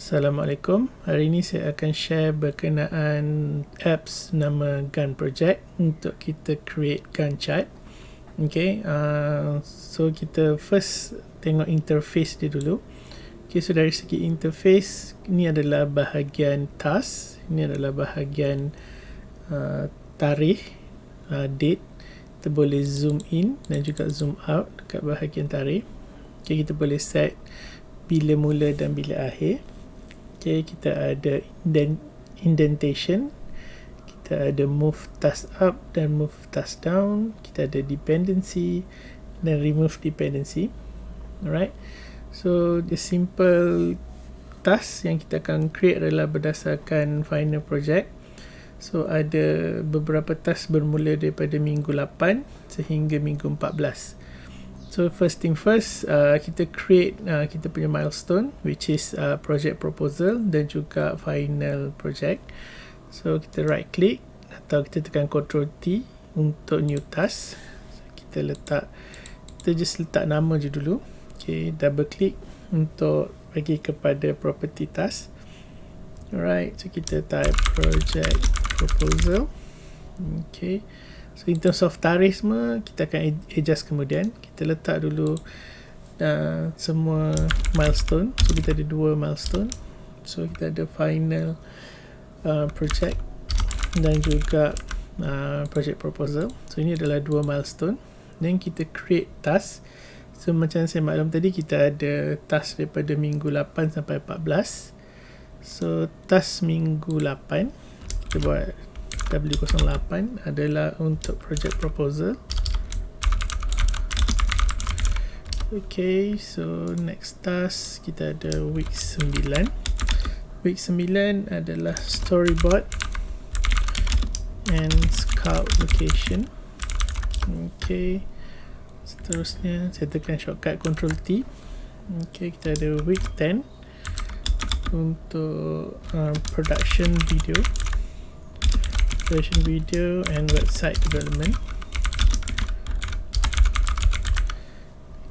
Assalamualaikum. Hari ini saya akan share berkenaan apps nama Gantt Project untuk kita create Gantt chart. Okay, so kita first tengok interface dia dulu. Okay, so dari segi interface, ini adalah bahagian task, ini adalah bahagian tarikh, date. Kita boleh zoom in dan juga zoom out dekat bahagian tarikh. Okay, kita boleh set bila mula dan bila akhir. Okay, kita ada indentation, kita ada move task up dan move task down, kita ada dependency dan remove dependency. Alright, so the simple task yang kita akan create adalah berdasarkan final project. So ada beberapa task bermula daripada minggu 8 sehingga minggu 14. So first thing first, kita create kita punya milestone, which is project proposal dan juga final project. So kita right click atau kita tekan Ctrl T untuk new task. So, kita just letak nama je dulu. Okay, double click untuk bagi kepada property task. Alright, so kita type project proposal. Okay, so in terms of tarikh semua kita akan adjust kemudian. Kita letak dulu semua milestone. So kita ada 2 milestone. So kita ada final project dan juga project proposal. So ini adalah 2 milestone. Then kita create task. So macam saya maklum tadi, kita ada task daripada minggu 8 sampai 14. So task minggu 8 kita buat W08 adalah untuk project proposal. Okay, so next task kita ada week 9. Week 9 adalah storyboard and scout location. Okay, seterusnya saya tekan shortcut Ctrl T. Okay, kita ada week 10 untuk production video and website development.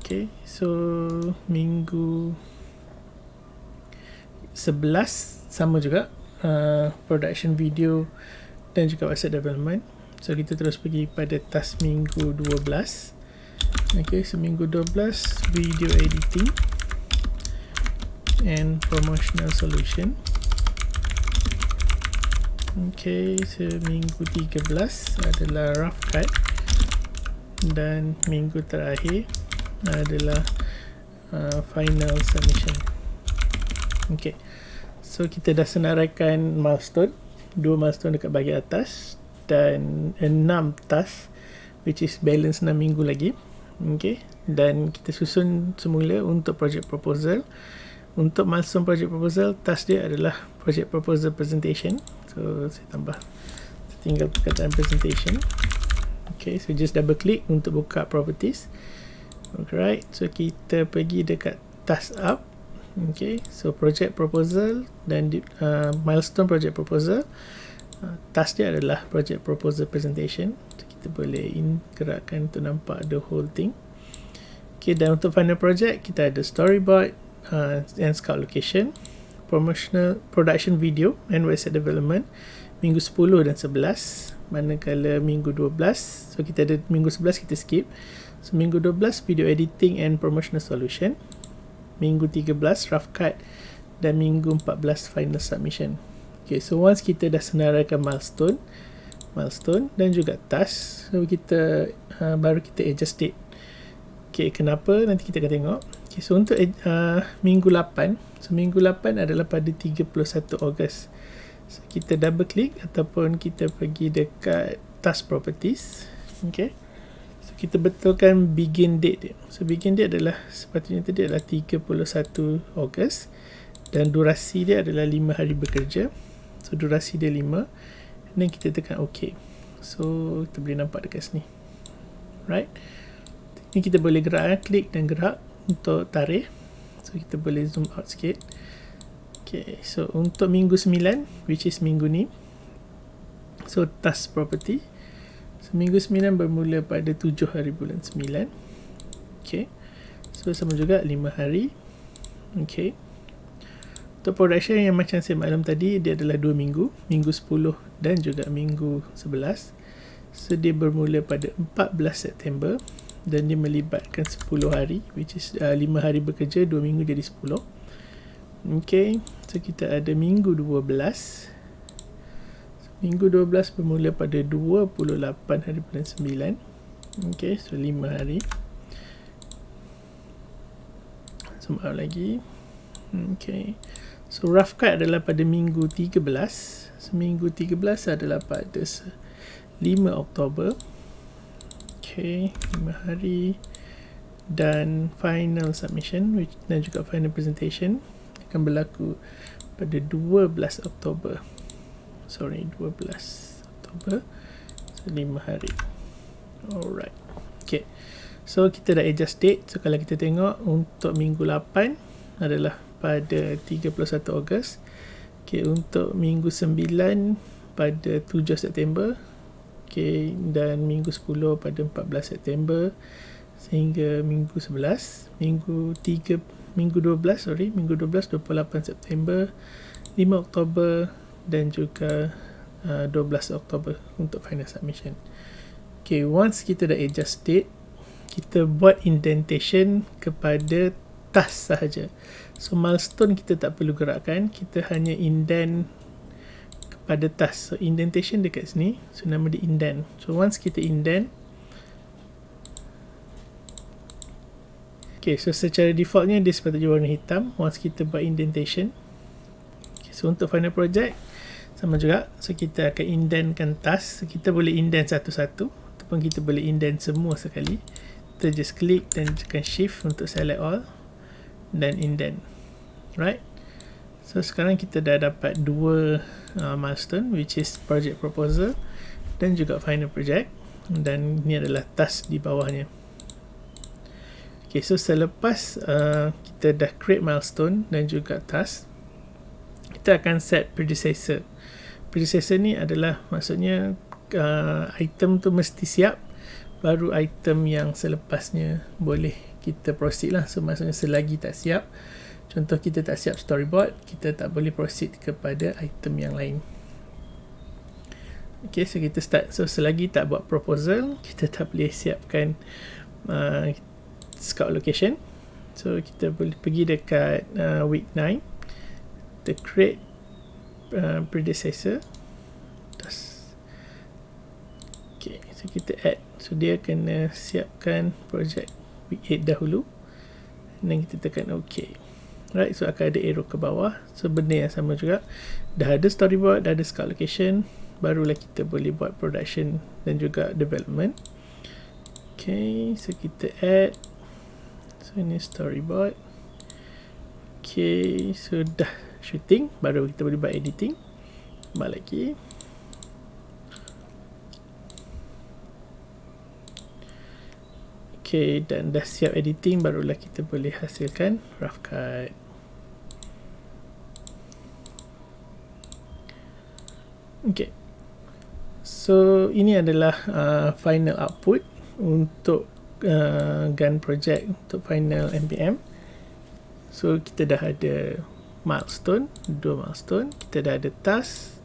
Okay, so minggu 11 sama juga, production video dan juga website development. So kita terus pergi pada task minggu 12. Okay, so minggu 12 video editing and promotional solution. Okay, so minggu 13 adalah rough cut dan minggu terakhir adalah final submission. Okay, so kita dah senaraikan milestone, 2 milestone dekat bahagian atas dan 6 task, which is balance 6 minggu lagi. Okay, dan kita susun semula untuk project proposal. Untuk milestone project proposal, task dia adalah project proposal presentation. So saya tinggal perkataan presentation. Okay, so just double click untuk buka properties. Alright, so kita pergi dekat task up. Okay, so project proposal dan milestone project proposal. Task dia adalah project proposal presentation. So kita boleh gerakkan untuk nampak the whole thing. Okay, dan untuk final project kita ada storyboard and scout location, promotional production video and website development minggu 10 dan 11. Manakala minggu 12, so kita ada minggu 11 kita skip. So minggu 12 video editing and promotional solution, minggu 13 rough cut dan minggu 14 final submission. Okay, so once kita dah senaraikan milestone dan juga task, so kita baru kita adjust date. Okay, kenapa? Nanti kita akan tengok. Okay, so untuk minggu 8, so minggu 8 adalah pada 31 Ogos. So kita double click ataupun kita pergi dekat task properties. Okay, so kita betulkan begin date dia. So begin date adalah sepatutnya tadi adalah 31 Ogos dan durasi dia adalah 5 hari bekerja. So durasi dia 5 dan kita tekan OK. So kita boleh nampak dekat sini. Right, ni kita boleh gerak, klik dan gerak untuk tarikh. So kita boleh zoom out sikit. Okay, so untuk minggu 9, which is minggu ni, so task property, so minggu 9 bermula pada 7 hari bulan 9. Okay, so sama juga 5 hari. Okay, Untuk production yang macam saya maklum tadi, dia adalah 2 minggu, minggu 10 dan juga minggu 11. So dia bermula pada 14 September dan dia melibatkan 10 hari, which is 5 hari bekerja, 2 minggu jadi 10. Okay, so kita ada minggu 12. Minggu 12 bermula pada 28 hari bulan 9. Okay, so 5 hari. So maaf lagi. Okay, so rough cut adalah pada minggu 13. So minggu 13 adalah pada 5 Oktober. Okay, 5 hari. Dan final submission dan juga final presentation akan berlaku pada 12 Oktober. 12 Oktober. So 5 hari. Alright. Okay, so kita dah adjust date. So kalau kita tengok untuk minggu 8 adalah pada 31 Ogos. Okay, untuk minggu 9 pada 7 September. Okay, dan minggu 10 pada 14 September sehingga minggu 11. Minggu 12 28 September, 5 Oktober dan juga 12 Oktober untuk final submission. Okay, once kita dah adjust date, kita buat indentation kepada task sahaja. So milestone kita tak perlu gerakkan, kita hanya indent kepada task. So indentation dekat sini, so nama dia indent. So once kita indent, okay, so secara defaultnya dia sepatutnya warna hitam. Once kita buat indentation, okay, so untuk final project sama juga. So kita akan indentkan task. So kita boleh indent satu-satu ataupun kita boleh indent semua sekali. Kita just klik dan tekan shift untuk select all dan indent. Right, so sekarang kita dah dapat 2 milestone, which is project proposal dan juga final project, dan ini adalah task di bawahnya. Okay, so selepas kita dah create milestone dan juga task, kita akan set predecessor. Predecessor ni adalah maksudnya item tu mesti siap, baru item yang selepasnya boleh kita proceed lah. So maksudnya selagi tak siap, contoh kita tak siap storyboard, kita tak boleh proceed kepada item yang lain. Okay, so kita start. So selagi tak buat proposal, kita tak boleh siapkan scout location. So kita boleh pergi dekat week 9, kita create predecessor. Okay, so kita add. So dia kena siapkan project week 8 dahulu, dan kita tekan OK. Right, so akan ada arrow ke bawah. So benda yang sama juga, dah ada storyboard, dah ada scout location, barulah kita boleh buat production dan juga development. Okay, so kita add. So ini storyboard. Okay, so dah shooting, baru kita boleh buat editing. Tambah lagi. Okay, dan dah siap editing, barulah kita boleh hasilkan rough cut. Okay, so ini adalah final output untuk Gantt project untuk final MPM. So kita dah ada milestone, 2 milestone, kita dah ada task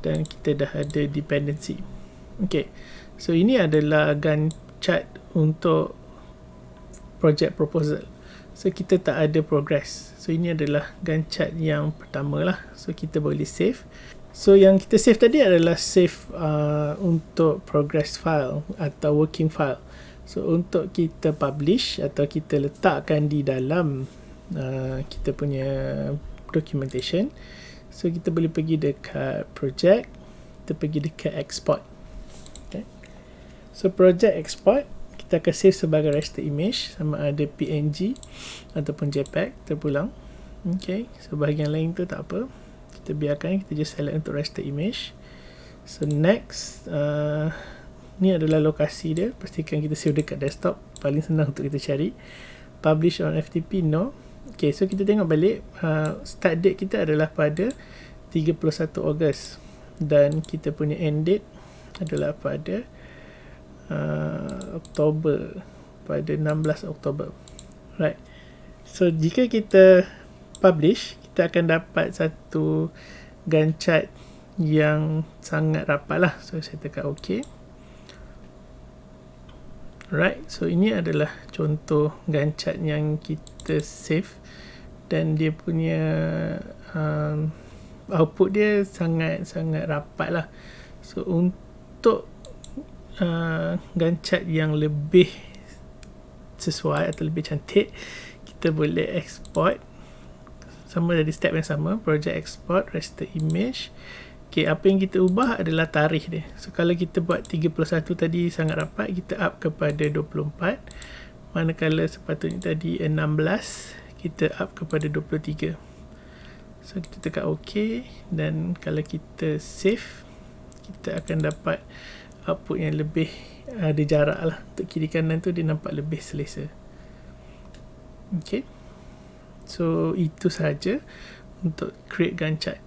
dan kita dah ada dependency. Okay, so ini adalah Gantt chart untuk project proposal. So kita tak ada progress. So ini adalah Gantt chart yang pertama lah. So kita boleh save. So yang kita save tadi adalah save untuk progress file atau working file. So untuk kita publish atau kita letakkan di dalam kita punya documentation, so kita boleh pergi dekat project, kita pergi dekat export. Okay, so project export kita akan save sebagai raster image, sama ada PNG ataupun JPEG terpulang. Okay, so bahagian lain tu tak apa, kita biarkan, kita just select untuk raster image. So next, ni adalah lokasi dia, pastikan kita save dekat desktop, paling senang untuk kita cari. Publish on FTP, no. Okay, so kita tengok balik, start date kita adalah pada 31 Ogos dan kita punya end date adalah pada Oktober, pada 16 Oktober. Right, so jika kita publish, kita akan dapat satu Gantt chart yang sangat rapat lah. So saya tekan OK. Alright, so ini adalah contoh Gantt chart yang kita save, dan dia punya output dia sangat rapat lah. So untuk Gantt chart yang lebih sesuai atau lebih cantik, kita boleh export sama dari step yang sama, project export, raster image. Okay, apa yang kita ubah adalah tarikh dia. So kalau kita buat 31 tadi sangat rapat, kita up kepada 24, manakala sepatutnya tadi 16, kita up kepada 23. So kita tekan OK, dan kalau kita save, kita akan dapat output yang lebih ada jarak lah. Untuk kiri kanan tu dia nampak lebih selesa. Okay, so itu sahaja untuk create Gantt chart.